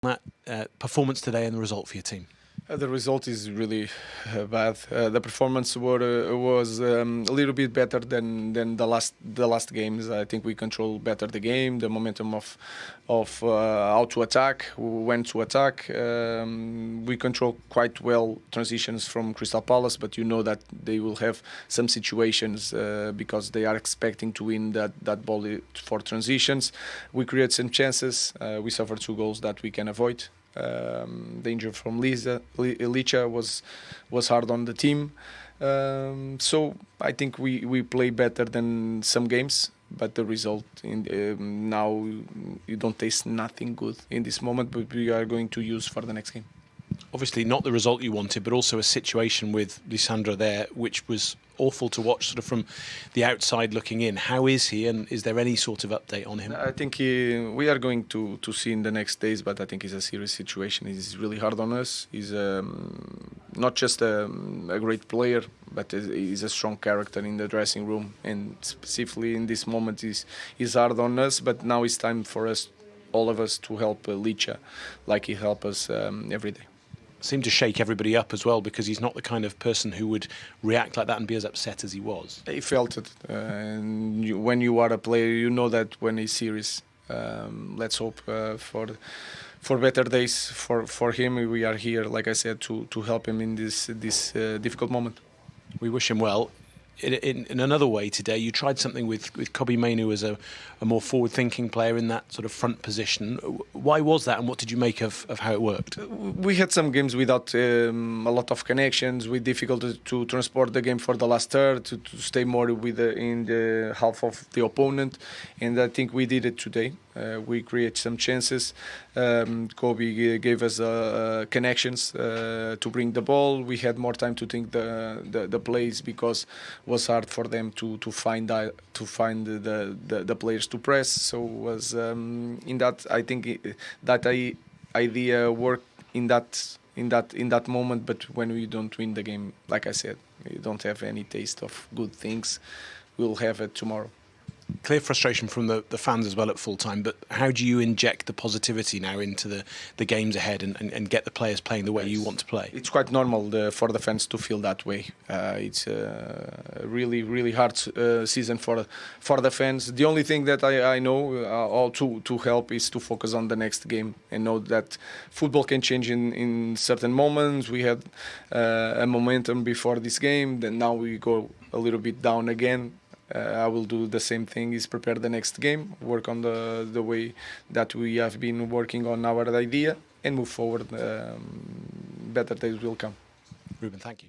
That performance today and the result for your team? The result is really bad. The performance was a little bit better than the last games. I think we control better the game, the momentum of how to attack, when to attack. We control quite well transitions from Crystal Palace, but you know that they will have some situations because they are expecting to win that ball for transitions. We create some chances. We suffered 2 goals that we can avoid. Danger from Licha was hard on the team, so I think we play better than some games, but the result now you don't taste nothing good in this moment, but we are going to use for the next game. Obviously not the result you wanted, but also a situation with Lisandro there which was awful to watch sort of from the outside looking in. How is he, and is there any sort of update on him? I think we are going to see in the next days, but I think it's a serious situation. It's really hard on us. He's not just a great player, but he's a strong character in the dressing room, and specifically in this moment he's hard on us, but now it's time for us, all of us, to help Licha like he helps us every day. Seemed to shake everybody up as well, because he's not the kind of person who would react like that and be as upset as he was. He felt it, and when you are a player, you know that when he's serious. Let's hope for better days for him. We are here, like I said, to help him in this difficult moment. We wish him well. In another way today, you tried something with Kobbie Mainoo as a more forward-thinking player in that sort of front position. Why was that, and what did you make of how it worked? We had some games without a lot of connections, with difficulty to transport the game for the last third, to stay more in the half of the opponent, and I think we did it today. We create some chances. Kobbie gave us connections to bring the ball. We had more time to think the plays, because it was hard for them to find the players to press. So was in that, I think that idea worked in that moment. But when we don't win the game, like I said, we don't have any taste of good things. We'll have it tomorrow. Clear frustration from the fans as well at full time, but how do you inject the positivity now into the games ahead and get the players playing the way you want to play? It's quite normal for the fans to feel that way. It's a really hard season for the fans. The only thing that I know all to help is to focus on the next game and know that football can change in certain moments. We had a momentum before this game, then now we go a little bit down again. I will do the same thing, is prepare the next game, work on the way that we have been working on our idea, and move forward. Better days will come. Ruben, thank you.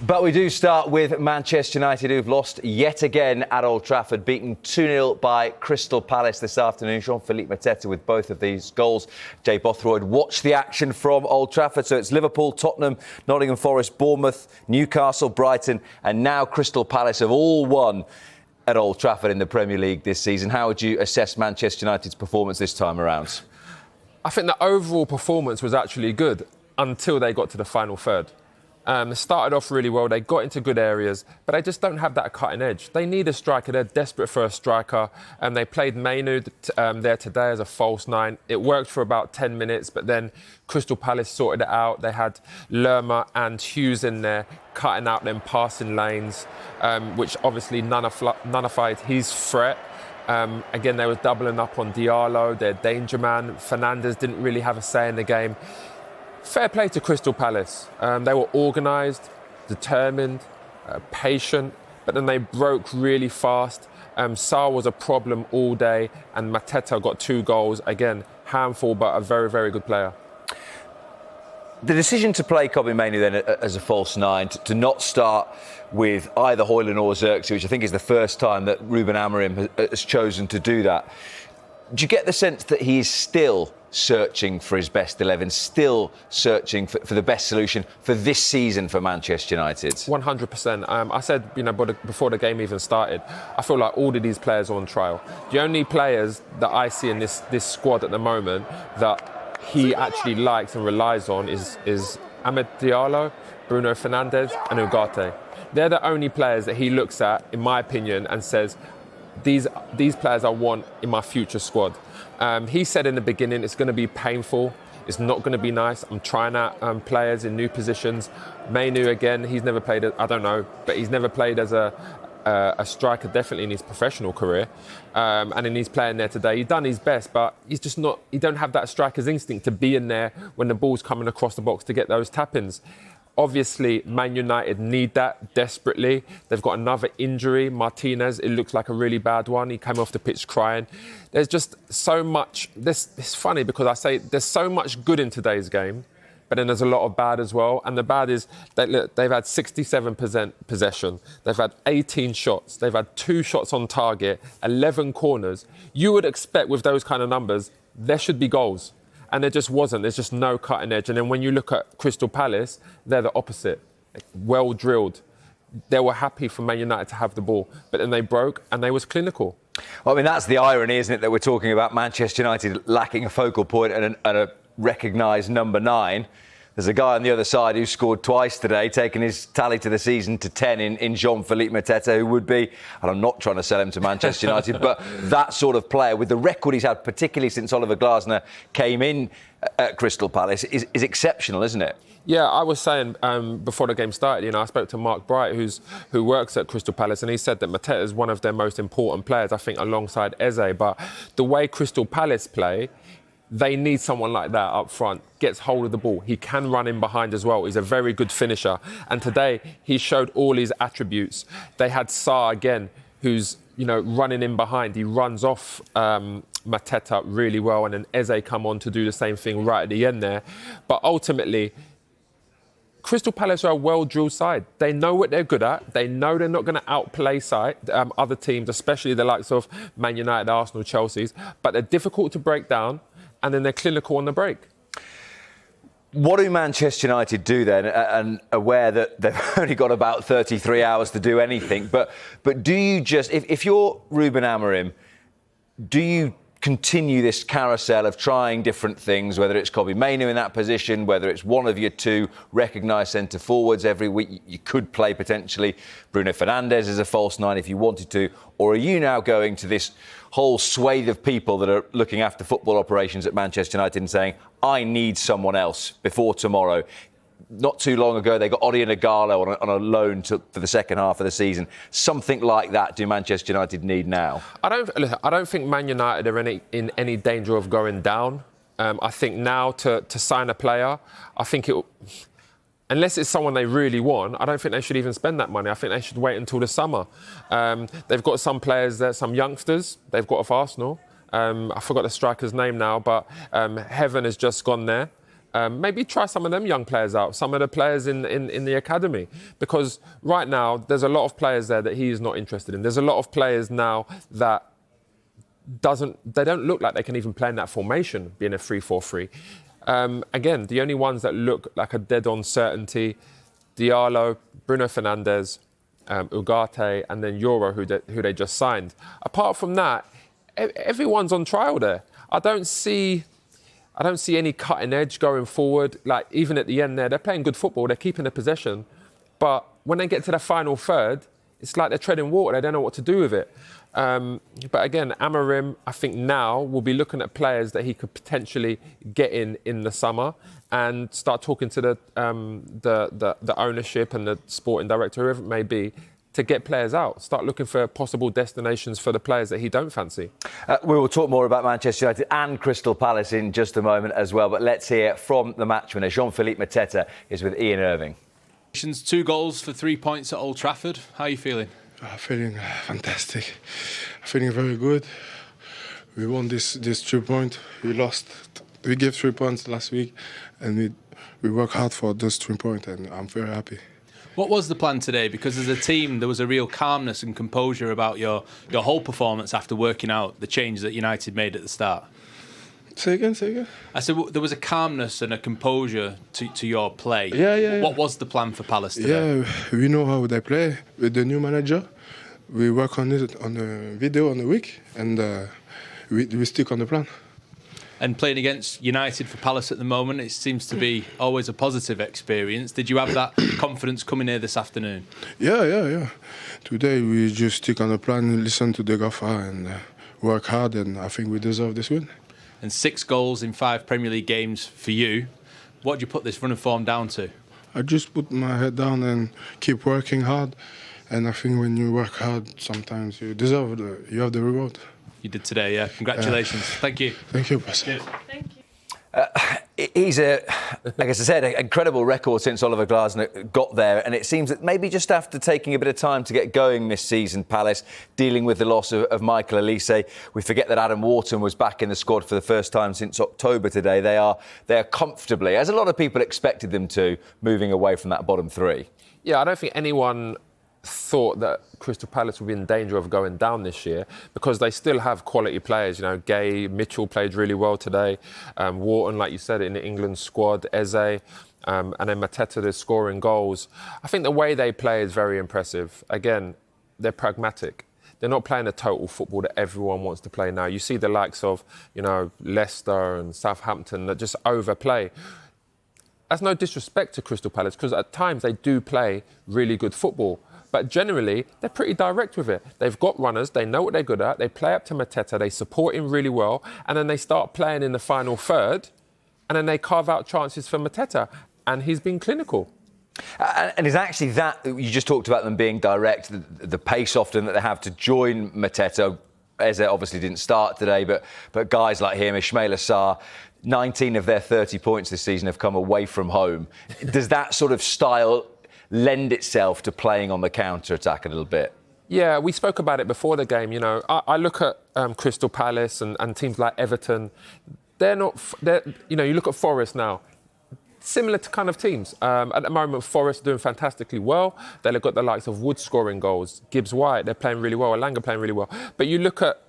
But we do start with Manchester United, who've lost yet again at Old Trafford, beaten 2-0 by Crystal Palace this afternoon. Jean-Philippe Mateta with both of these goals. Jay Bothroyd watched the action from Old Trafford. So it's Liverpool, Tottenham, Nottingham Forest, Bournemouth, Newcastle, Brighton, and now Crystal Palace have all won at Old Trafford in the Premier League this season. How would you assess Manchester United's performance this time around? I think the overall performance was actually good until they got to the final third. They started off really well, they got into good areas, but they just don't have that cutting edge. They need a striker, they're desperate for a striker, and they played Mainoo there today as a false 9. It worked for about 10 minutes, but then Crystal Palace sorted it out. They had Lerma and Hughes in there, cutting out them passing lanes, which obviously nullified his threat. Again, they were doubling up on Diallo, their danger man. Fernandes didn't really have a say in the game. Fair play to Crystal Palace. They were organised, determined, patient, but then they broke really fast. Sarr was a problem all day, and Mateta got 2 goals. Again, handful, but a very, very good player. The decision to play Kobbie Mainoo then as a false 9, to not start with either Højlund or Xerxes, which I think is the first time that Ruben Amorim has chosen to do that. Do you get the sense that he is still searching for his best 11, still searching for the best solution for this season for Manchester United? 100%. I said, before the game even started, I feel like all of these players are on trial. The only players that I see in this squad at the moment that he actually likes and relies on is Amad Diallo, Bruno Fernandes and Ugarte. They're the only players that he looks at, in my opinion, and says, these players I want in my future squad. He said in the beginning it's going to be painful. It's not going to be nice. I'm trying out players in new positions. Mainu again, he's never played, I don't know, but he's never played as a striker, definitely in his professional career, and then he's playing there today. He's done his best, but he's just not. He don't have that striker's instinct to be in there when the ball's coming across the box to get those tap-ins. Obviously, Man United need that desperately. They've got another injury. Martinez, it looks like a really bad one. He came off the pitch crying. There's just so much. It's funny because I say there's so much good in today's game, but then there's a lot of bad as well. And the bad is they've had 67% possession. They've had 18 shots. They've had 2 shots on target, 11 corners. You would expect with those kind of numbers, there should be goals. And there just wasn't. There's just no cutting edge. And then when you look at Crystal Palace, they're the opposite. Well drilled. They were happy for Man United to have the ball, but then they broke and they was clinical. Well, I mean, that's the irony, isn't it, that we're talking about Manchester United lacking a focal point and a recognised number 9. There's a guy on the other side who scored twice today, taking his tally to the season to 10 in Jean-Philippe Mateta, who would be, and I'm not trying to sell him to Manchester United, but that sort of player, with the record he's had, particularly since Oliver Glasner came in at Crystal Palace, is exceptional, isn't it? Yeah, I was saying before the game started, I spoke to Mark Bright, who works at Crystal Palace, and he said that Mateta is one of their most important players, I think, alongside Eze. But the way Crystal Palace play, they need someone like that up front. Gets hold of the ball. He can run in behind as well. He's a very good finisher. And today, he showed all his attributes. They had Sarr again, who's, running in behind. He runs off Mateta really well. And then Eze come on to do the same thing right at the end there. But ultimately, Crystal Palace are a well-drilled side. They know what they're good at. They know they're not going to outplay other teams, especially the likes of Man United, Arsenal, Chelsea's. But they're difficult to break down. And then they're clinical on the break. What do Manchester United do then, and aware that they've only got about 33 hours to do anything, but do you just, if you're Ruben Amorim, do you continue this carousel of trying different things, whether it's Kobbie Mainoo in that position, whether it's one of your 2 recognised centre-forwards every week? You could play potentially Bruno Fernandes as a false 9 if you wanted to, or are you now going to this whole swathe of people that are looking after football operations at Manchester United and saying, I need someone else before tomorrow? Not too long ago, they got Odion Ighalo on a loan for the second half of the season. Something like that do Manchester United need now? I don't think Man United are in any danger of going down. I think now to sign a player, I think unless it's someone they really want, I don't think they should even spend that money. I think they should wait until the summer. They've got some players there, some youngsters they've got off Arsenal. I forgot the striker's name now, but Heaven has just gone there. Maybe try some of them young players out, some of the players in the academy. Because right now, there's a lot of players there that he is not interested in. There's a lot of players now that they don't look like they can even play in that formation, being a 3-4-3. Again, the only ones that look like a dead-on certainty, Diallo, Bruno Fernandes, Ugarte, and then Euro, who they just signed. Apart from that, everyone's on trial there. I don't see any cutting edge going forward. Like, even at the end there, they're playing good football, they're keeping the possession. But when they get to the final third, it's like they're treading water, they don't know what to do with it. But again, Amorim, I think now will be looking at players that he could potentially get in the summer and start talking to the ownership and the sporting director, whoever it may be, to get players out. Start looking for possible destinations for the players that he don't fancy. We will talk more about Manchester United and Crystal Palace in just a moment as well. But let's hear from the match winner. Jean-Philippe Mateta is with Ian Irving. 2 goals for 3 points at Old Trafford. How are you feeling? Feeling fantastic. Feeling very good. We won this 3 points. We gave 3 points last week, and we work hard for those 3 points, and I'm very happy. What was the plan today? Because as a team, there was a real calmness and composure about your whole performance after working out the change that United made at the start. Say again. I said there was a calmness and a composure to your play. Yeah. What was the plan for Palace today? Yeah, we know how they play with the new manager. We work on it on the video on the week, and we stick on the plan. And playing against United for Palace at the moment, it seems to be always a positive experience. Did you have that confidence coming here this afternoon? Yeah. Today we just stick on the plan, listen to the gaffer, and work hard, and I think we deserve this win. and 6 goals in 5 Premier League games for you. What do you put this run of form down to? I just put my head down and keep working hard. And I think when you work hard, sometimes you you have the reward. You did today, yeah. Congratulations. Thank you. Thank you, Pascal. Thank you. He's like I said, an incredible record since Oliver Glasner got there, and it seems that maybe just after taking a bit of time to get going this season, Palace dealing with the loss of Michael Olise. We forget that Adam Wharton was back in the squad for the first time since October today. They are comfortably, as a lot of people expected them to, moving away from that bottom 3. Yeah, I don't think anyone thought that Crystal Palace would be in danger of going down this year because they still have quality players. You know, Gay, Mitchell played really well today. Wharton, like you said, in the England squad, Eze, and then Mateta is scoring goals. I think the way they play is very impressive. Again, they're pragmatic. They're not playing the total football that everyone wants to play now. You see the likes of, you know, Leicester and Southampton that just overplay. That's no disrespect to Crystal Palace because at times they do play really good football. But generally, they're pretty direct with it. They've got runners, they know what they're good at, they play up to Mateta, they support him really well, and then they start playing in the final third, and then they carve out chances for Mateta, and he's been clinical. And it's actually that, you just talked about them being direct, the pace often that they have to join Mateta. Eze obviously didn't start today, but guys like him, Ismail Assar, 19 of their 30 points this season have come away from home. Does that sort of style lend itself to playing on the counter-attack a little bit? Yeah, we spoke about it before the game. You know, I look at Crystal Palace and teams like Everton. You know, you look at Forest now. Similar to kind of teams. At the moment, Forest are doing fantastically well. They've got the likes of Wood scoring goals, Gibbs White, they're playing really well, Elanga playing really well. But you look at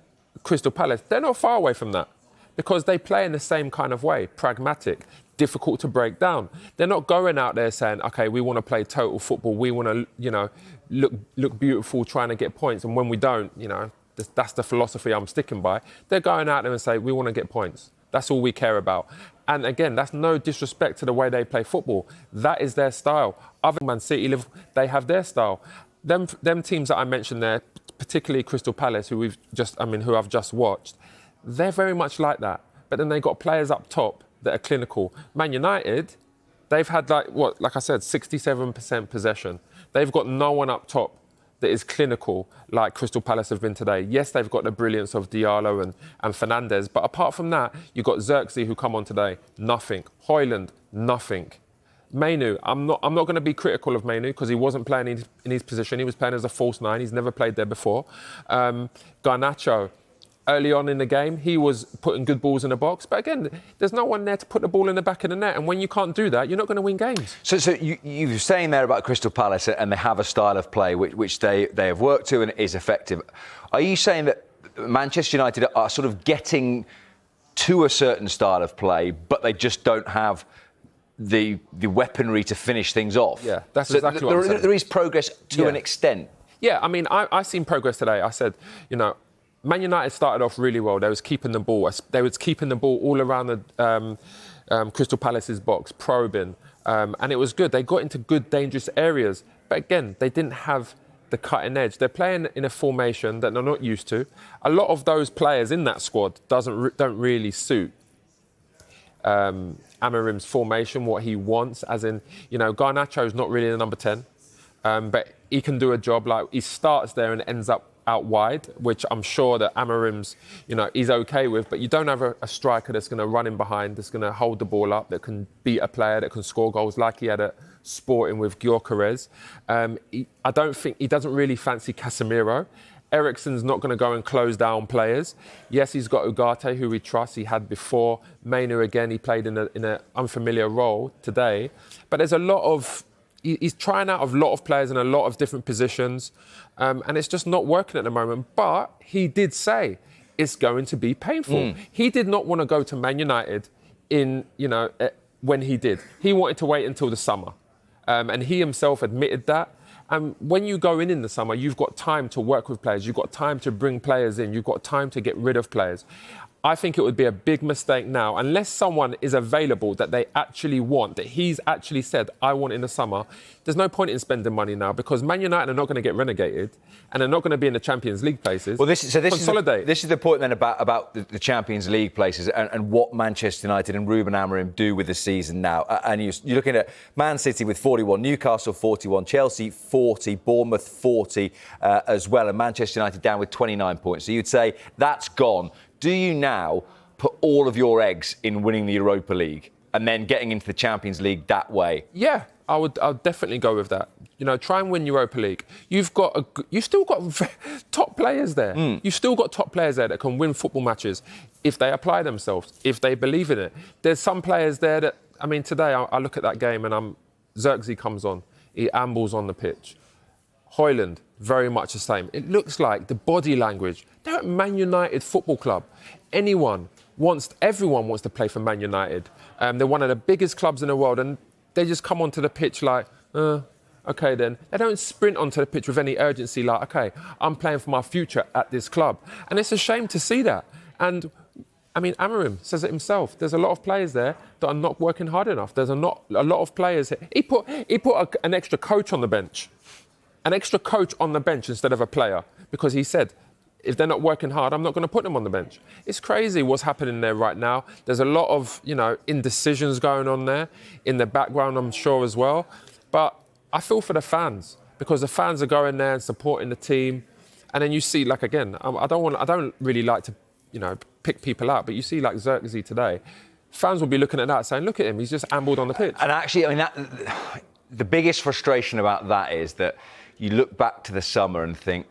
Crystal Palace, they're not far away from that because they play in the same kind of way, pragmatic, difficult to break down. They're not going out there saying, OK, we want to play total football. We want to, you know, look beautiful, trying to get points. And when we don't, you know, that's the philosophy I'm sticking by. They're going out there and say, we want to get points. That's all we care about. And again, that's no disrespect to the way they play football. That is their style. Other than Man City, they have their style. Them teams that I mentioned there, particularly Crystal Palace, who I've just watched, they're very much like that. But then they've got players up top that are clinical. Man United, they've had like I said, 67% possession. They've got no one up top that is clinical like Crystal Palace have been today. Yes, they've got the brilliance of Diallo and Fernandes, but apart from that, you've got Xerxes who come on today, nothing. Hoyland, nothing. Mainu, I'm not going to be critical of Mainu because he wasn't playing in his position. He was playing as a false 9. He's never played there before. Garnacho, early on in the game, he was putting good balls in the box. But again, there's no one there to put the ball in the back of the net. And when you can't do that, you're not going to win games. So you were saying there about Crystal Palace and they have a style of play which they have worked to and is effective. Are you saying that Manchester United are sort of getting to a certain style of play, but they just don't have the weaponry to finish things off? Yeah, that's exactly what I'm saying. There is progress to an extent. Yeah, I mean, I've seen progress today. I said, you know, Man United started off really well. They was keeping the ball. They was keeping the ball all around the Crystal Palace's box, probing, and it was good. They got into good, dangerous areas. But again, they didn't have the cutting edge. They're playing in a formation that they're not used to. A lot of those players in that squad don't really suit Amorim's formation, what he wants. As in, you know, Garnacho's not really the number 10, but he can do a job. Like he starts there and ends up out wide, which I'm sure that Amorim's, you know, he's okay with. But you don't have a striker that's going to run in behind, that's going to hold the ball up, that can beat a player, that can score goals like he had at Sporting with Gyökeres. I don't think he doesn't really fancy Casemiro. Eriksen's not going to go and close down players. Yes, he's got Ugarte, who he trusts. He had before. Mainu, again, he played in an unfamiliar role today. But there's a lot of... He's trying out a lot of players in a lot of different positions, and it's just not working at the moment. But he did say it's going to be painful. He did not want to go to Man United when he did. He wanted to wait until the summer, and he himself admitted that. And when you go in the summer, you've got time to work with players. You've got time to bring players in. You've got time to get rid of players. I think it would be a big mistake now, unless someone is available that they actually want, that he's actually said, I want in the summer. There's no point in spending money now because Man United are not going to get relegated and they're not going to be in the Champions League places. Well, this is the point then about the Champions League places and what Manchester United and Ruben Amorim do with the season now. And you're looking at Man City with 41, Newcastle 41, Chelsea 40, Bournemouth 40 as well, and Manchester United down with 29 points. So you'd say that's gone. Do you now put all of your eggs in winning the Europa League and then getting into the Champions League that way? Yeah, I'll definitely go with that. You know, try and win Europa League. You've still got top players there. You've still got top players there that can win football matches if they apply themselves, if they believe in it. There's some players there that, I mean, today I look at that game and Xerxes comes on. He ambles on the pitch. Højlund, very much the same. It looks like the body language. They're at Man United Football Club. Everyone wants to play for Man United. They're one of the biggest clubs in the world, and they just come onto the pitch like, OK then. They don't sprint onto the pitch with any urgency like, OK, I'm playing for my future at this club. And it's a shame to see that. And, I mean, Amorim says it himself. There's a lot of players there that are not working hard enough. There's a lot of players here. He put an extra coach on the bench. An extra coach on the bench instead of a player, because he said, if they're not working hard, I'm not going to put them on the bench. It's crazy what's happening there right now. There's a lot of, indecisions going on there in the background, I'm sure, as well. But I feel for the fans, because the fans are going there and supporting the team. And then you see, like, again, I don't really like to, pick people out, but you see, like, Xerxes today, fans will be looking at that saying, look at him, he's just ambled on the pitch. And actually, I mean, the biggest frustration about that is that you look back to the summer and think,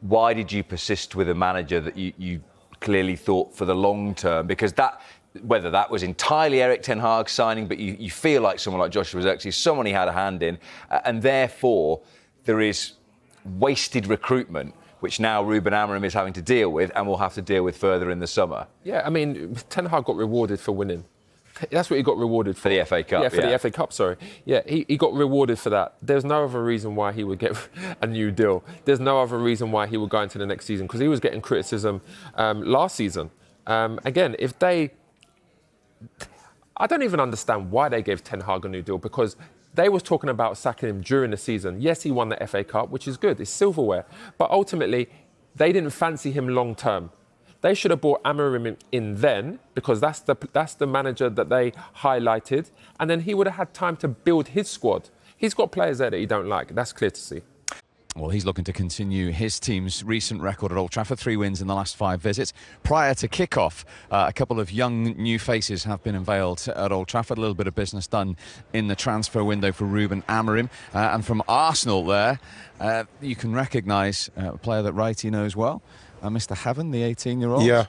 why did you persist with a manager that you clearly thought for the long term? Because whether that was entirely Erik ten Hag signing, but you feel like someone like Joshua Xerxes, someone he had a hand in, and therefore there is wasted recruitment, which now Ruben Amorim is having to deal with and will have to deal with further in the summer. Yeah, I mean, Ten Hag got rewarded for winning. That's what he got rewarded for. For the FA Cup, the FA Cup, sorry. Yeah, he got rewarded for that. There's no other reason why he would get a new deal. There's no other reason why he would go into the next season, because he was getting criticism last season. Again, I don't even understand why they gave Ten Hag a new deal, because they was talking about sacking him during the season. Yes, he won the FA Cup, which is good. It's silverware. But ultimately, they didn't fancy him long term. They should have brought Amorim in then, because that's the manager that they highlighted, and then he would have had time to build his squad. He's got players there that he don't like. That's clear to see. Well, he's looking to continue his team's recent record at Old Trafford, 3 wins in the last 5 visits. Prior to kick-off, a couple of young new faces have been unveiled at Old Trafford. A little bit of business done in the transfer window for Ruben Amorim. And from Arsenal there, you can recognise a player that Righty knows well. Mr. Heaven, the 18-year-old. Yeah.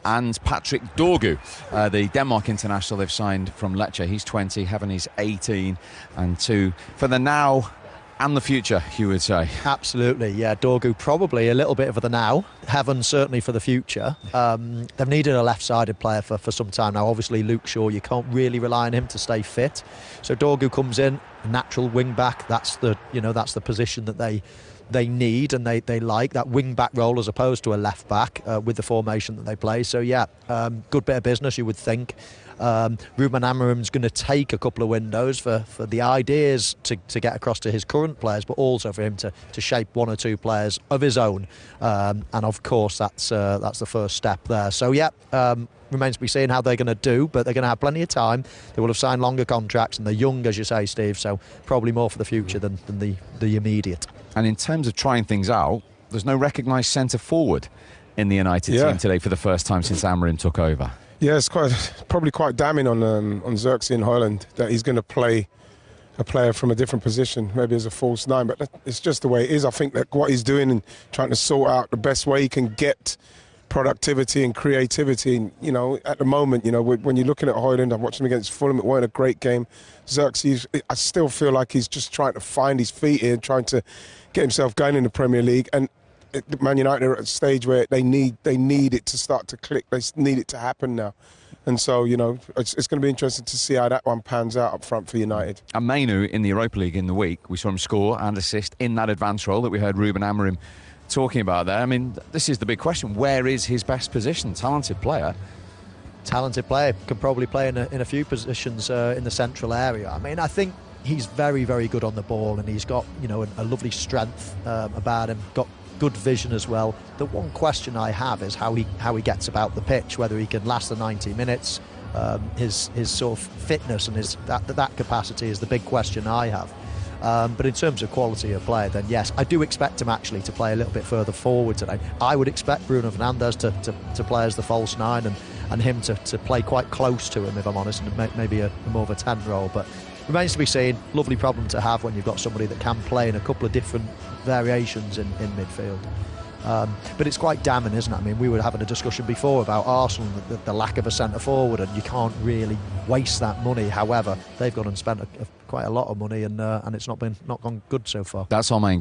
And Patrick Dorgu, the Denmark international they've signed from Lecce. He's 20, Heaven is 18. And 2 for the now and the future, you would say. Absolutely, yeah. Dorgu probably a little bit of the now. Heaven certainly for the future. They've needed a left-sided player for some time now. Obviously, Luke Shaw, you can't really rely on him to stay fit. So Dorgu comes in, a natural wing-back. That's the position that they need and they like, that wing-back role as opposed to a left-back with the formation that they play. So, yeah, good bit of business, you would think. Ruben Amorim's going to take a couple of windows for the ideas to get across to his current players, but also for him to shape 1 or 2 players of his own. And, of course, that's the first step there. So, yeah, remains to be seen how they're going to do, but they're going to have plenty of time. They will have signed longer contracts, and they're young, as you say, Steve, so probably more for the future than the immediate. And in terms of trying things out, there's no recognised centre-forward in the United team today for the first time since Amorim took over. Yeah, it's probably quite damning on Xerxes and Højlund that he's going to play a player from a different position, maybe as a false 9, but it's just the way it is. I think that what he's doing and trying to sort out the best way he can get productivity and creativity, and, at the moment, when you're looking at Højlund, I watched him against Fulham, it weren't a great game. Xerxes, I still feel like he's just trying to find his feet here, trying to get himself going in the Premier League, and Man United are at a stage where they need it to start to click. They need it to happen now. And so, it's going to be interesting to see how that one pans out up front for United. And Mainu in the Europa League in the week, we saw him score and assist in that advance role that we heard Ruben Amorim talking about there. I mean, this is the big question. Where is his best position? Talented player. Talented player, can probably play in a few positions in the central area. I mean, I think he's very, very good on the ball, and he's got, you know, a lovely strength about him, got good vision as well. The one question I have is how he gets about the pitch, whether he can last the 90 minutes. His sort of fitness and his that capacity is the big question I have. But in terms of quality of play, then yes, I do expect him actually to play a little bit further forward today. I would expect Bruno Fernandes to play as the false nine, and him to play quite close to him, if I'm honest, and maybe a more of a 10 role. But remains to be seen. Lovely problem to have when you've got somebody that can play in a couple of different variations in midfield. But it's quite damning, isn't it? I mean, we were having a discussion before about Arsenal, the lack of a centre forward, and you can't really waste that money. However, they've gone and spent quite a lot of money, and it's not gone good so far. That's our main